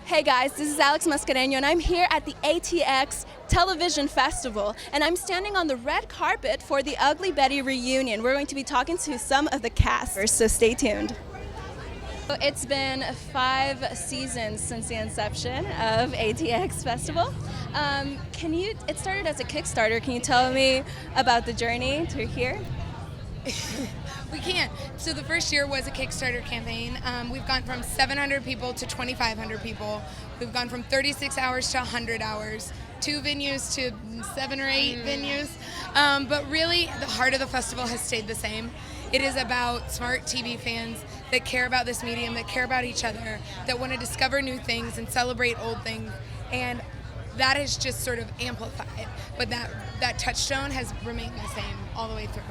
Hey guys, this is Alex Mascareño and I'm here at the ATX Television Festival and I'm standing on the red carpet for the Ugly Betty reunion. We're going to be talking to some of the cast, so stay tuned. It's been 5 seasons since the inception of ATX Festival. It started as a Kickstarter. Can you tell me about the journey to here? We can't. So the first year was a Kickstarter campaign. We've gone from 700 people to 2,500 people. We've gone from 36 hours to 100 hours, 2 venues to 7 or 8 venues. But really, the heart of the festival has stayed the same. It is about smart TV fans that care about this medium, that care about each other, that want to discover new things and celebrate old things. And that has just sort of amplified. But that touchstone has remained the same all the way through.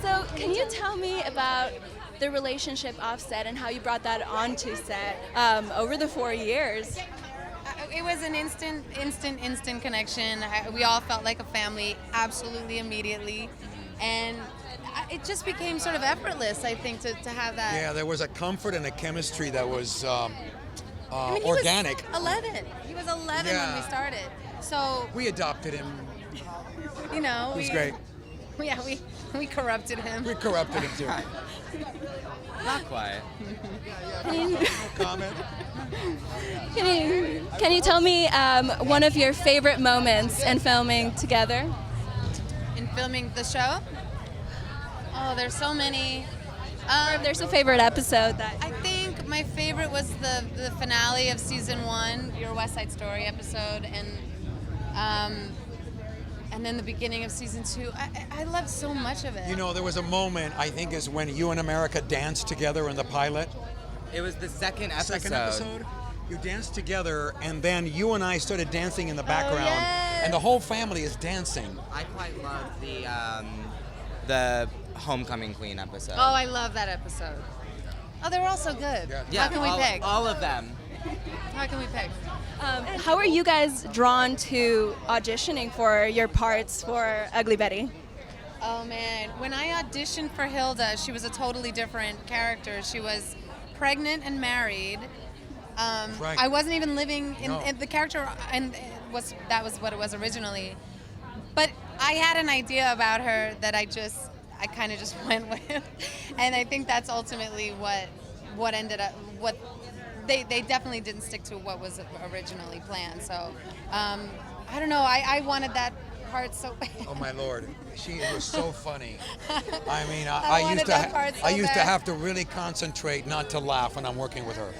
So can you tell me about the relationship offset and how you brought that onto set over the 4 years? It was an instant connection. We all felt like a family absolutely immediately. And it just became sort of effortless, I think, to have that. Yeah, there was a comfort and a chemistry that was He organic. was 11. He was 11 when we started. So we adopted him. You know, He was great. Yeah, we corrupted him. We corrupted him too. Not quite. No comment. Can you tell me one of your favorite moments in filming together? In filming the show? Oh, there's so many. Or if there's a favorite episode that... I think my favorite was the finale of season 1, your West Side Story episode, and then the beginning of season 2. I loved so much of it. You know, there was a moment, I think, is when you and America danced together in the pilot. It was the second episode. Second episode. You danced together, and then you and I started dancing in the background, yes. and the whole family is dancing. I quite loved the Homecoming Queen episode. Oh, I love that episode. Oh, they were all so good. Yeah, How can we pick? All of them. How can we pick? How are you guys drawn to auditioning for your parts for Ugly Betty? Oh man, when I auditioned for Hilda, she was a totally different character. She was pregnant and married. Right. I wasn't even living in the character, and that was what it was originally. But I had an idea about her that I kind of just went with, and I think that's ultimately what ended up what. They definitely didn't stick to what was originally planned. So, I don't know. I wanted that part so bad. Oh my Lord, she was so funny. I mean, I I used to have to really concentrate not to laugh when I'm working with her.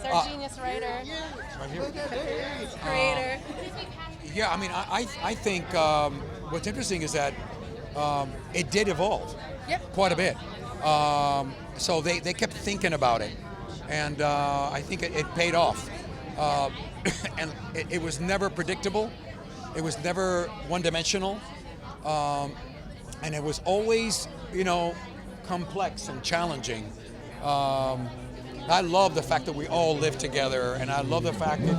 Sir genius writer, Right here. creator. Yeah, I mean, I think what's interesting is that it did evolve quite a bit. So they kept thinking about it. And I think it paid off. And it was never predictable. It was never one-dimensional. And it was always, complex and challenging. I love the fact that we all lived together, and I love the fact that,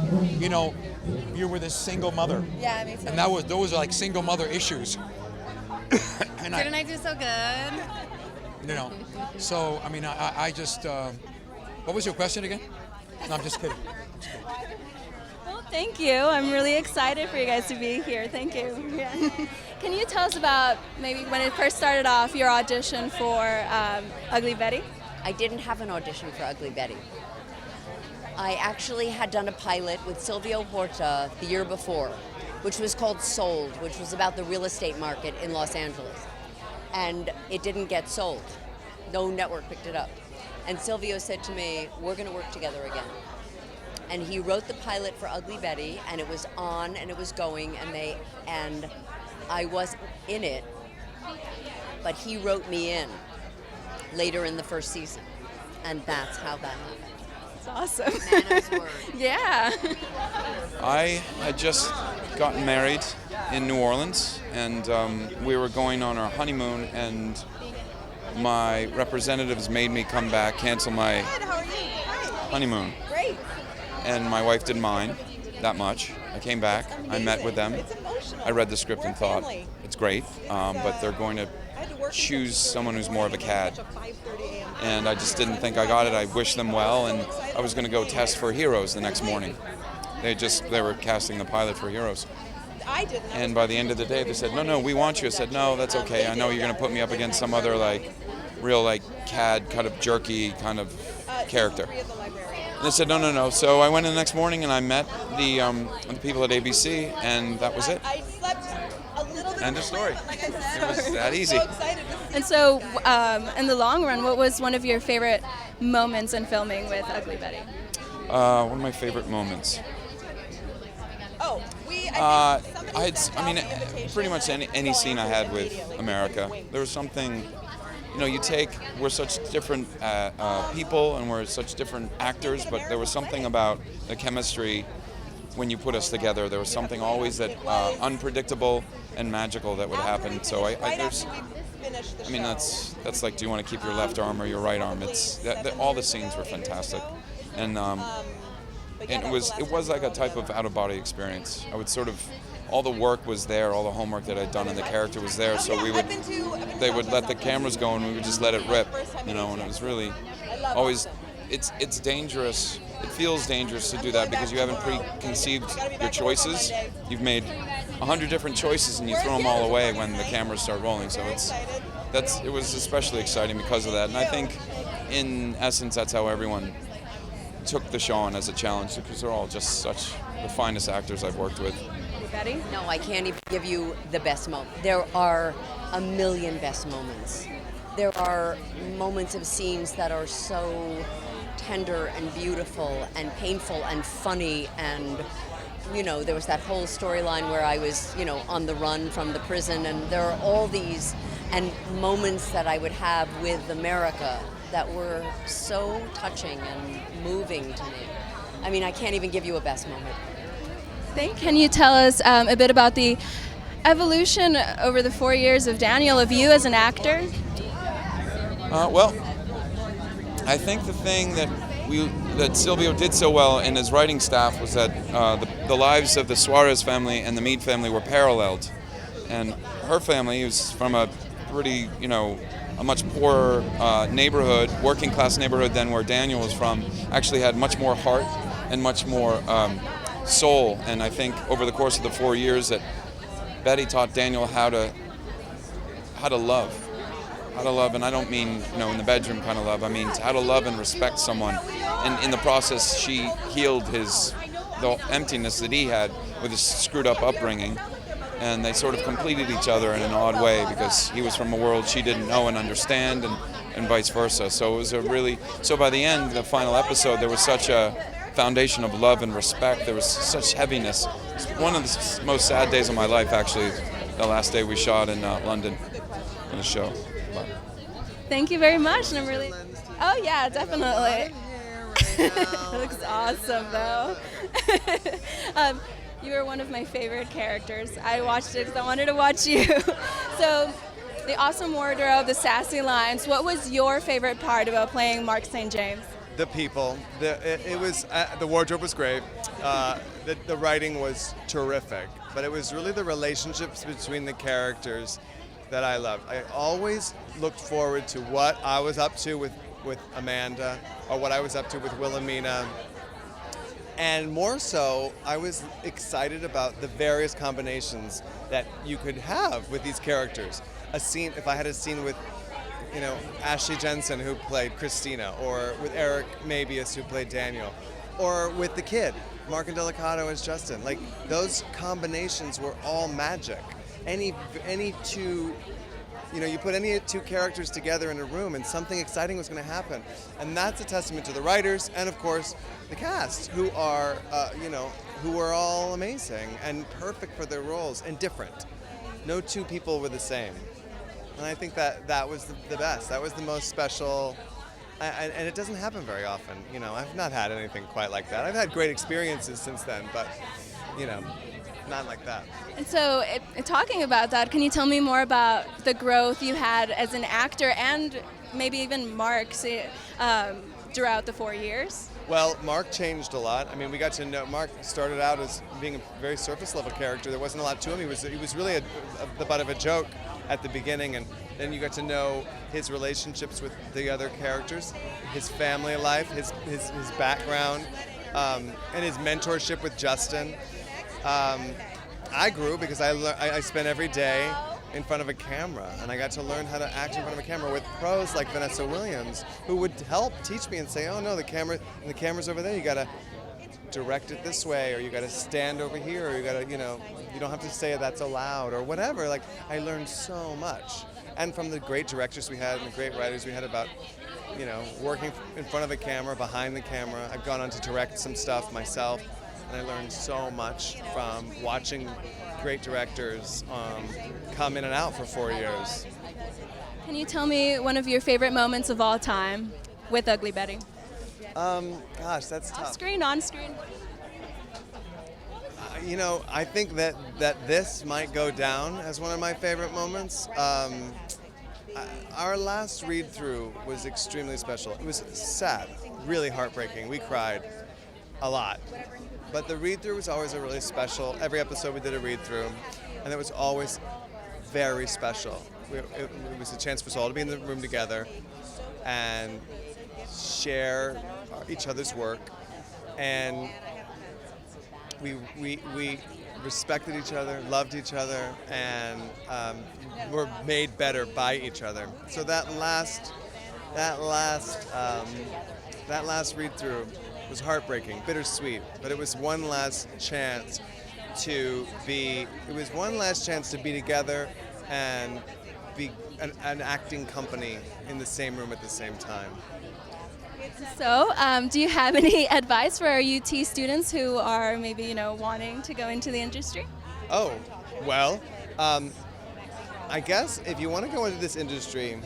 you were this single mother. Yeah, me too. And those are like single mother issues. And Didn't I do so good? So, I mean, I just... what was your question again? No, I'm just kidding. Well, thank you. I'm really excited for you guys to be here. Thank you. Yeah. Can you tell us about maybe when it first started off, your audition for Ugly Betty? I didn't have an audition for Ugly Betty. I actually had done a pilot with Silvio Horta the year before, which was called Sold, which was about the real estate market in Los Angeles. And it didn't get sold. No network picked it up. And Silvio said to me, we're going to work together again. And he wrote the pilot for Ugly Betty, and it was on, and it was going, and I wasn't in it, but he wrote me in later in the first season. And that's how that happened. It's awesome. Man of his word. Yeah. I had just gotten married in New Orleans, and we were going on our honeymoon, and my representatives made me come back, cancel my honeymoon. Great. And my wife didn't mind that much. I came back, I met with them, I read the script and thought, it's great, but they're going to choose someone who's more of a cad. and I just didn't think I got it. I wished them well, and I was going to go test for Heroes the next morning. They were casting the pilot for Heroes. And by the end of the day, they said, no, we want you. I said, no, that's okay. I know you're going to put me up against some other, like, real, like, CAD kind of jerky kind of character. And they said, no. So I went in the next morning and I met the people at ABC, and that was it. End of story. It was that easy. And so, in the long run, what was one of your favorite moments in filming with Ugly Betty? One of my favorite moments. Pretty much any scene I had with America. There was something, we're such different people and we're such different actors, but there was something about the chemistry when you put us together. There was something always that unpredictable and magical that would happen. So that's like, do you want to keep your left arm or your right arm? All the scenes were fantastic, and it was like a type of out-of-body experience. I would sort of, all the work was there, all the homework that I'd done, and the character was there. So they would let the cameras go, and we would just let it rip, and it was really always. It's dangerous. It feels dangerous to do that because you haven't preconceived your choices. You've made 100 different choices, and you throw them all away when the cameras start rolling. So it was especially exciting because of that, and I think, in essence, that's how everyone took the show on as a challenge, because they're all just such the finest actors I've worked with. Betty? No, I can't even give you the best moment. There are a million best moments. There are moments of scenes that are so tender and beautiful and painful and funny, and there was that whole storyline where I was on the run from the prison, and there are all these and moments that I would have with America that were so touching and moving to me. I mean, I can't even give you a best moment. Can you tell us a bit about the evolution over the 4 years of Daniel, of you as an actor? Well, I think the thing that Silvio did so well in his writing staff was that the lives of the Suarez family and the Meade family were paralleled, and her family was from a pretty, a much poorer neighborhood, working class neighborhood than where Daniel was from, actually had much more heart and much more soul. And I think over the course of the 4 years that Betty taught Daniel how to love. How to love, and I don't mean, in the bedroom kind of love. I mean how to love and respect someone. And in the process, she healed the emptiness that he had with his screwed up upbringing. And they sort of completed each other in an odd way, because he was from a world she didn't know and understand, and vice versa. So it was so by the end, the final episode, there was such a foundation of love and respect. There was such heaviness. It's one of the most sad days of my life, actually, the last day we shot in London in the show. Thank you very much, and I'm really... Oh yeah, definitely. It looks awesome, though. You were one of my favorite characters. I watched it because I wanted to watch you. So, the awesome wardrobe, the sassy lines. What was your favorite part about playing Marc St James? The people. The wardrobe was great. The writing was terrific. But it was really the relationships between the characters that I loved. I always looked forward to what I was up to with Amanda, or what I was up to with Wilhelmina. And more so, I was excited about the various combinations that you could have with these characters. If I had a scene with, Ashley Jensen, who played Christina, or with Eric Mabius, who played Daniel, or with the kid, Marc Indelicato as Justin. Like, those combinations were all magic. Any two, you put any two characters together in a room and something exciting was going to happen. And that's a testament to the writers and, of course, the cast, who are, who were all amazing and perfect for their roles and different. No two people were the same. And I think that was the best. That was the most special. And it doesn't happen very often. I've not had anything quite like that. I've had great experiences since then, but, not like that. And so, talking about that, can you tell me more about the growth you had as an actor and maybe even Marc throughout the 4 years? Well, Marc changed a lot. I mean, we got to know Marc started out as being a very surface level character. There wasn't a lot to him. He was really the butt of a joke at the beginning, and then you got to know his relationships with the other characters, his family life, his background, and his mentorship with Justin. I grew because I spent every day in front of a camera, and I got to learn how to act in front of a camera with pros like Vanessa Williams, who would help teach me and say, oh no, the camera's over there, you gotta direct it this way, or you gotta stand over here, or you gotta, you don't have to say that so loud, or whatever. Like, I learned so much. And from the great directors we had and the great writers we had about, working in front of a camera, behind the camera. I've gone on to direct some stuff myself, and I learned so much from watching great directors come in and out for 4 years. Can you tell me one of your favorite moments of all time with Ugly Betty? Gosh, that's tough. Off screen, on screen. I think that this might go down as one of my favorite moments. Our last read-through was extremely special. It was sad, really heartbreaking. We cried a lot. But the read-through was always a really special. Every episode we did a read-through, and it was always very special. It was a chance for us all to be in the room together and share each other's work, and we respected each other, loved each other, and were made better by each other. So that last read-through was heartbreaking, bittersweet, but it was one last chance to be together and be an acting company in the same room at the same time. So, do you have any advice for our UT students who are maybe, wanting to go into the industry? Oh, well, I guess if you want to go into this industry,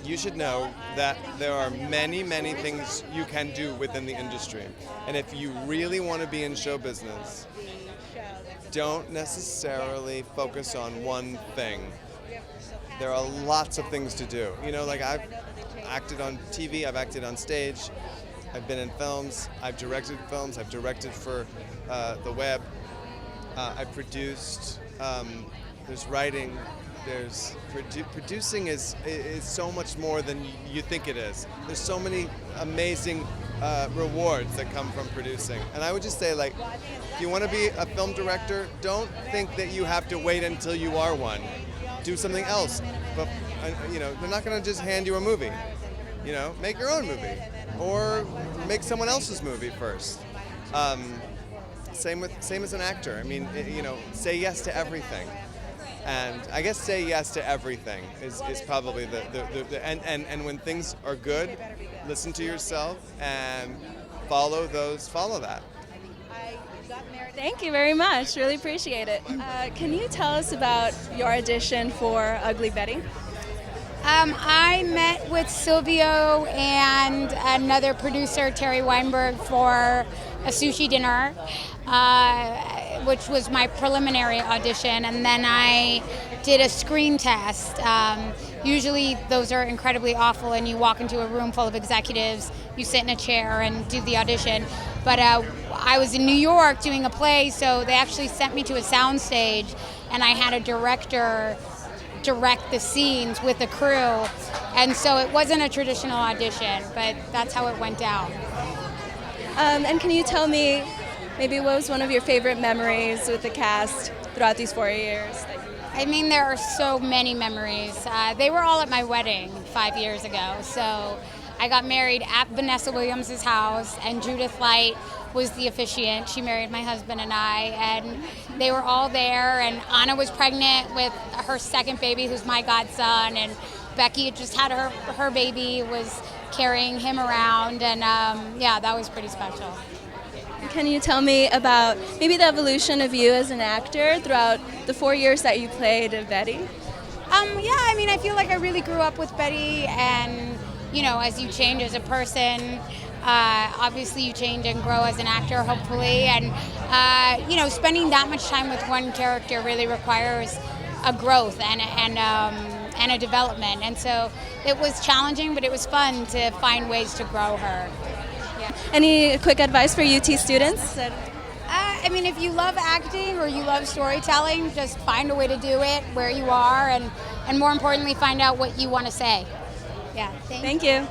you should know that there are many, many things you can do within the industry. And if you really want to be in show business, don't necessarily focus on one thing. There are lots of things to do. I've acted on TV, I've acted on stage, I've been in films, I've directed films, I've directed for the web, I've produced, there's writing, there's producing is so much more than you think it is. There's so many amazing rewards that come from producing. And I would just say, if you want to be a film director, don't think that you have to wait until you are one. Do something else. But they're not going to just hand you a movie. Make your own movie, or make someone else's movie first. Same as an actor. I mean, say yes to everything. And I guess say yes to everything is probably and when things are good, listen to yourself and follow that. Thank you very much. Really appreciate it. Can you tell us about your audition for Ugly Betty? I met with Silvio and another producer, Terry Weinberg, for a sushi dinner, which was my preliminary audition, and then I did a screen test. Usually those are incredibly awful, and you walk into a room full of executives, you sit in a chair and do the audition. But I was in New York doing a play, so they actually sent me to a sound stage, and I had a director direct the scenes with the crew, and so it wasn't a traditional audition, but that's how it went down. And can you tell me maybe what was one of your favorite memories with the cast throughout these 4 years? I mean, there are so many memories. They were all at my wedding 5 years ago, so I got married at Vanessa Williams' house, and Judith Light was the officiant. She married my husband and I, and they were all there, and Anna was pregnant with her second baby, who's my godson, and Becky had just had her baby, was carrying him around, and that was pretty special. Can you tell me about maybe the evolution of you as an actor throughout the 4 years that you played Betty? I feel like I really grew up with Betty, and as you change as a person, obviously you change and grow as an actor, hopefully, and spending that much time with one character really requires a growth and a development, and so it was challenging, but it was fun to find ways to grow her. Yeah. Any quick advice for UT students? I mean, if you love acting or you love storytelling, just find a way to do it where you are, and more importantly, find out what you want to say. Yeah. Thank you.